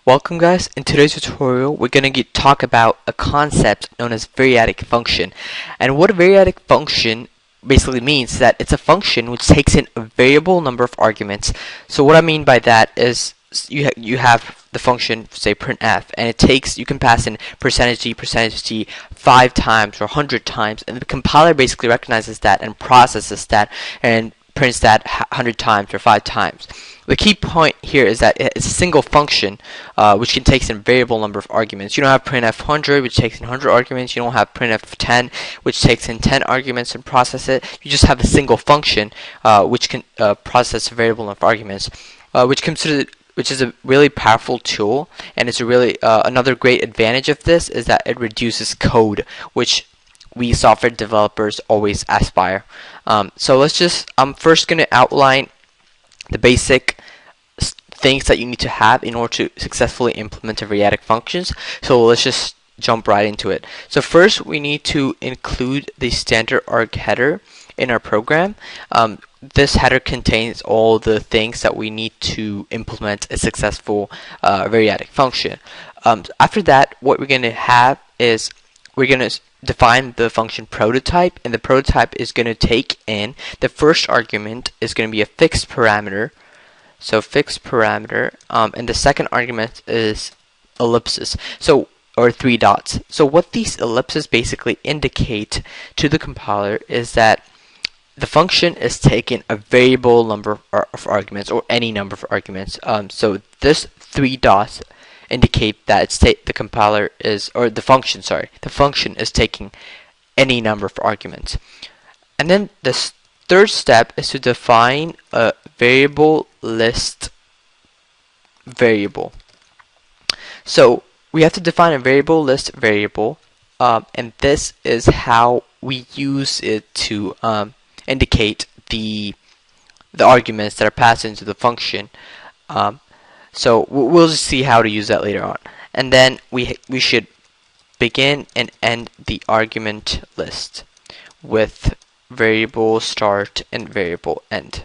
Welcome guys. In today's tutorial we're going to talk about a concept known as variadic function. And what a variadic function basically means is that it's a function which takes in a variable number of arguments. So what I mean by that is you have the function, say printf, and you can pass in %d, %t 5 times or 100 times, and the compiler basically recognizes that and processes that and prints that 100 times or 5 times. The key point here is that it's a single function which can take in a variable number of arguments. You don't have printf 100 which takes in 100 arguments. You don't have printf 10 which takes in 10 arguments and process it. You just have a single function which can process a variable number of arguments, which is a really powerful tool, and it's a really another great advantage of this is that it reduces code, which we software developers always aspire. So I'm first going to outline the basic things that you need to have in order to successfully implement variadic functions. So let's just jump right into it. So first we need to include the standard arg header in our program. This header contains all the things that we need to implement a successful variadic function. After that, what we're going to have is we're going to define the function prototype, and the prototype is going to take in the first argument is going to be a fixed parameter. So fixed parameter, and the second argument is ellipses. Or 3 dots. So what these ellipses basically indicate to the compiler is that the function is taking a variable number of arguments, or any number of arguments. So this 3 dots indicate that the function is taking any number of arguments. And then the third step is to define a variable list variable. So we have to define a variable list variable, and this is how we use it to indicate the arguments that are passed into the function. So we'll just see how to use that later on. And then we should begin and end the argument list with variable start and variable end.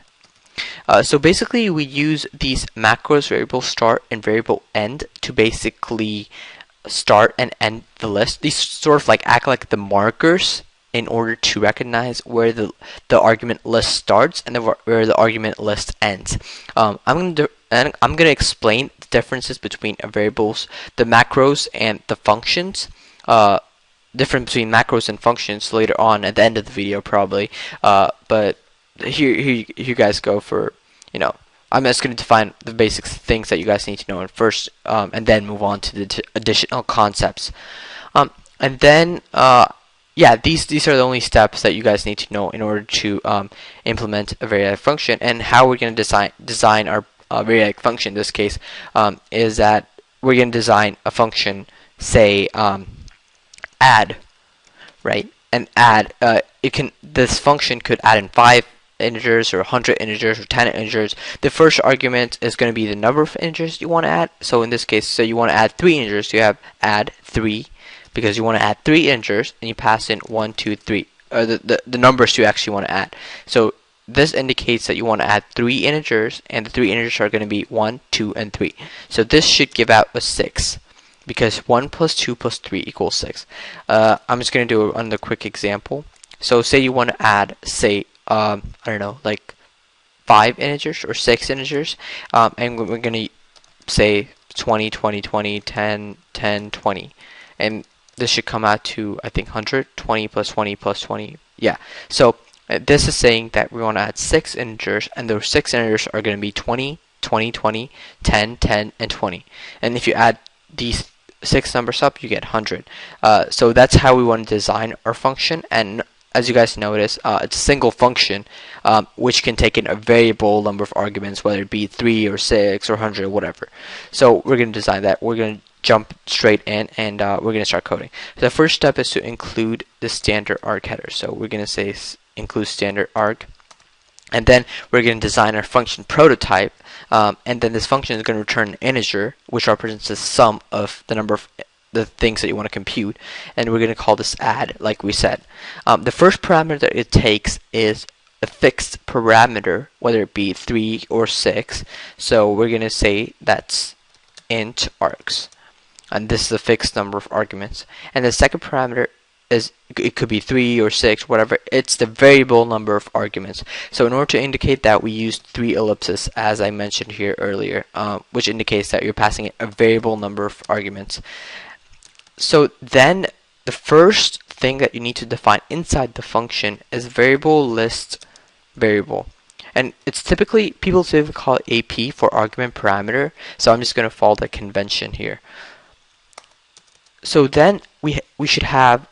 So basically we use these macros, variable start and variable end, to basically start and end the list. These sort of act like the markers in order to recognize where the argument list starts and where the argument list ends. I'm going to explain the differences between variables, the macros, and the functions. Difference between macros and functions later on at the end of the video probably. But here you guys go for, I'm just going to define the basic things that you guys need to know first, and then move on to the additional concepts. And then yeah, these are the only steps that you guys need to know in order to implement a variadic function. And how we're going to design our variadic function in this case is that we're going to design a function, say add, right? And add, this function could add in 5 integers or 100 integers or 10 integers. The first argument is going to be the number of integers you want to add. So in this case, say you want to add 3 integers, you have add 3, because you want to add 3 integers, and you pass in 1, 2, 3, or the numbers you actually want to add. So this indicates that you want to add 3 integers, and the 3 integers are going to be 1, 2, and 3. So this should give out a 6, because 1 plus 2 plus 3 equals 6. I'm just going to do another quick example. So say you want to add, say, I don't know, 5 integers or 6 integers, and we're going to say 20, 20, 20, 10, 10, 20. And this should come out to, I think, 100, 20 plus 20 plus 20. Yeah. So this is saying that we want to add 6 integers, and those 6 integers are going to be 20, 20, 20, 10, 10, and 20. And if you add these 6 numbers up, you get 100. So that's how we want to design our function. And as you guys notice, it's a single function which can take in a variable number of arguments, whether it be 3 or 6 or 100 or whatever. So we're going to design that. We're going to jump straight in, and we're going to start coding. So the first step is to include the standard arg header. So we're going to say include standard arg, and then we're going to design our function prototype, and then this function is going to return an integer which represents the sum of the number of the things that you want to compute, and we're going to call this add, like we said. The first parameter that it takes is a fixed parameter, whether it be 3 or 6. So we're going to say that's int args, and this is a fixed number of arguments. And the second parameter is, it could be 3 or 6, whatever. It's the variable number of arguments. So in order to indicate that, we use 3 ellipses, as I mentioned here earlier, which indicates that you're passing it a variable number of arguments. So then the first thing that you need to define inside the function is variable list variable. And it's typically, people typically call it AP for argument parameter. So I'm just going to follow the convention here. So then we should have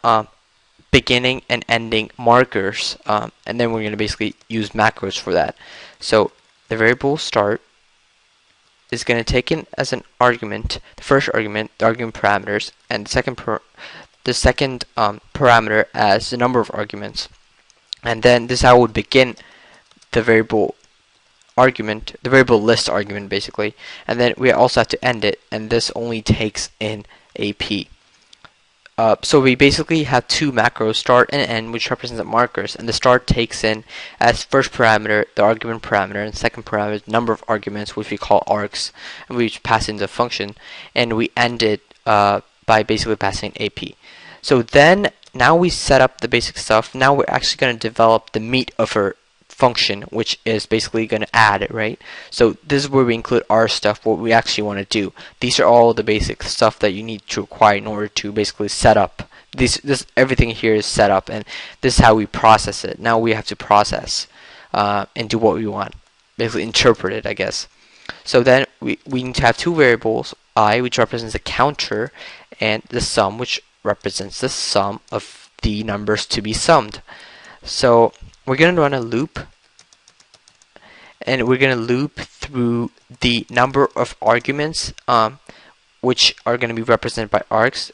beginning and ending markers, and then we're going to basically use macros for that. So the variable start is going to take in as an argument the first argument, the argument parameters, and the second parameter as the number of arguments. And then this is how it would begin the variable argument, the variable list argument basically. And then we also have to end it, and this only takes in AP. So we basically have 2 macros, start and end, which represents the markers. And the start takes in as first parameter the argument parameter, and second parameter the number of arguments, which we call args, and we pass into the function. And we end it by basically passing AP. So then, now we set up the basic stuff. Now we're actually going to develop the meat of our function, which is basically going to add it, right? So this is where we include our stuff, what we actually want to do. These are all the basic stuff that you need to acquire in order to basically set up. This everything here is set up, and this is how we process it. Now we have to process and do what we want, basically interpret it, I guess. So then we need to have 2 variables, I, which represents the counter, and the sum, which represents the sum of the numbers to be summed. So we're going to run a loop, and we're going to loop through the number of arguments, which are going to be represented by args.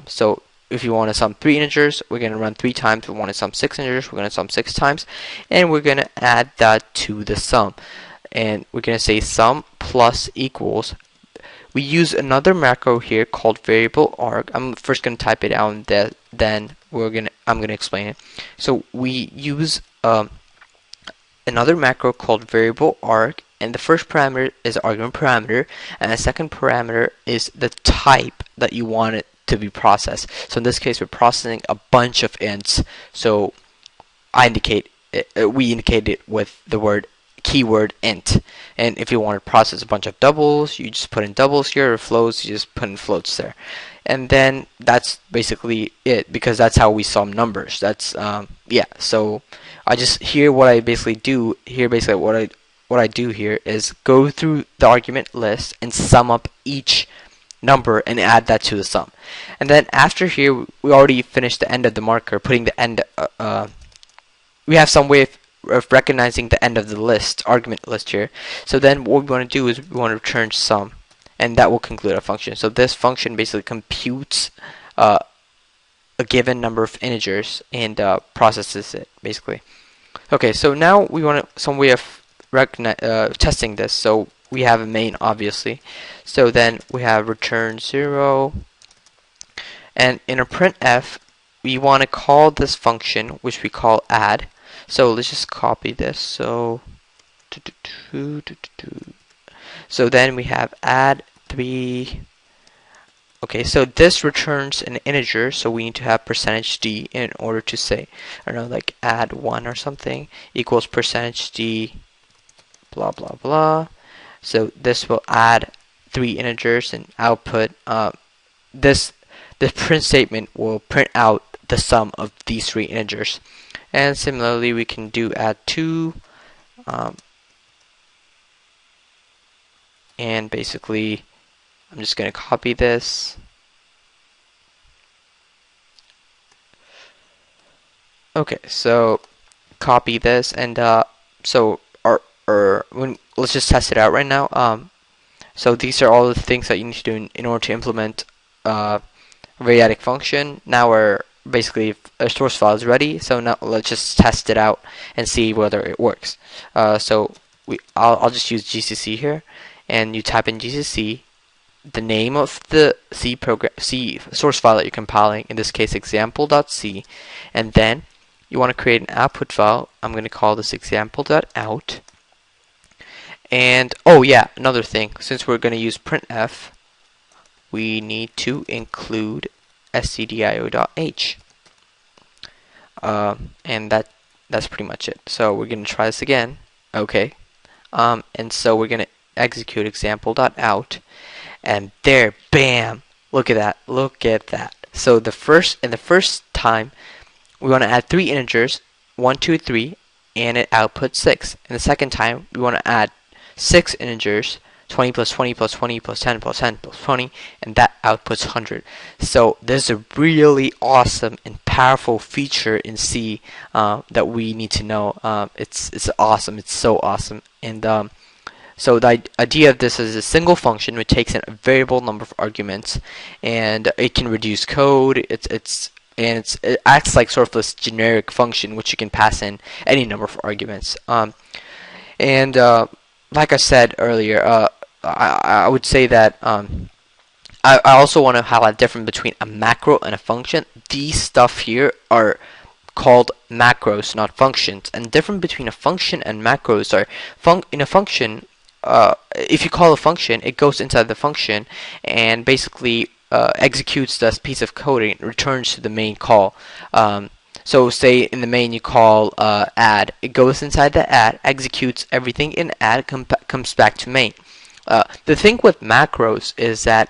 So if you want to sum 3 integers, we're going to run 3 times. If we want to sum 6 integers, we're going to sum 6 times, and we're going to add that to the sum. And we're going to say sum plus equals. We use another macro here called variable arg. I'm first going to type it out, and then I'm going to explain it. So we use another macro called variable arg, and the first parameter is argument parameter, and the second parameter is the type that you want it to be processed. So in this case, we're processing a bunch of ints. So we indicate it with the word keyword int. And if you want to process a bunch of doubles, you just put in doubles here, or floats, you just put in floats there. And then that's basically it, because that's how we sum numbers. That's yeah. So I just what I do here is go through the argument list and sum up each number and add that to the sum. And then after here, we already finished the end of the marker, putting the end. We have some way of recognizing the end of the list, argument list here. So then what we want to do is we want to return sum, and that will conclude a function. So this function basically computes a given number of integers and processes it basically. Okay, so now we want some way of testing this. So we have a main, obviously. So then we have return 0, and in a printf we want to call this function, which we call add. So let's just copy this. So then we have add 3. Okay, so this returns an integer, so we need to have %d in order to say, I don't know, like add 1 or something equals %d blah blah blah. So this will add 3 integers and output. This print statement will print out the sum of these 3 integers. And similarly, we can do add 2, and basically I'm just going to copy this. Okay, so copy this, and let's just test it out right now. So these are all the things that you need to do in order to implement a variadic function. Now our source file is ready. So now let's just test it out and see whether it works. So I'll just use GCC here, and you type in GCC the name of the C source file that you're compiling, in this case example.c, and then you want to create an output file. I'm going to call this example.out. And oh yeah, another thing, since we're going to use printf, we need to include stdio.h. And that's pretty much it. So we're going to try this again. Okay. And so we're going to execute example.out, and there, bam! Look at that. Look at that. So in the first time, we want to add 3 integers, 1, 2, 3, and it outputs 6. And the second time, we want to add 6 integers, 20 plus 20 plus 20 plus 10 plus 10 plus 20, and that outputs 100. So there's a really awesome and powerful feature in C that we need to know. It's awesome. It's so awesome. And so the idea of this is a single function which takes in a variable number of arguments, and it can reduce code. It acts like sort of this generic function which you can pass in any number of arguments. Like I said earlier, I would say that I also want to highlight the difference between a macro and a function. These stuff here are called macros, not functions. And the difference between a function and macros are in a function, if you call a function, it goes inside the function and basically executes this piece of code and returns to the main call. So say in the main you call add, it goes inside the add, executes everything in add, comes back to main. The thing with macros is that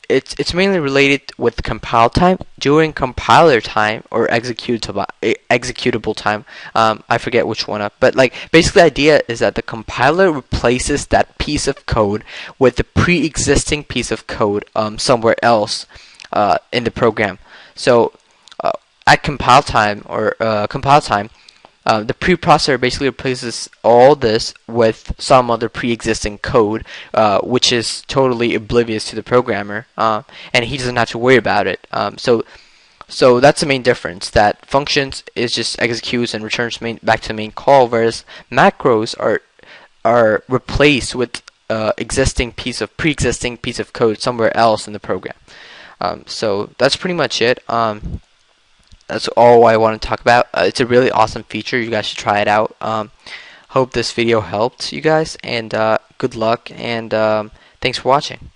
it's mainly related with compile time. During compiler time or executable time, I forget which one, but like basically the idea is that the compiler replaces that piece of code with the pre-existing piece of code somewhere else in the program. So at compile time the preprocessor basically replaces all this with some other pre-existing code, which is totally oblivious to the programmer, and he doesn't have to worry about it. So that's the main difference. That functions is just executes and returns back to the main call, whereas macros are replaced with pre-existing piece of code somewhere else in the program. So that's pretty much it. That's all I want to talk about. It's a really awesome feature. You guys should try it out. Hope this video helped you guys, and good luck, and thanks for watching.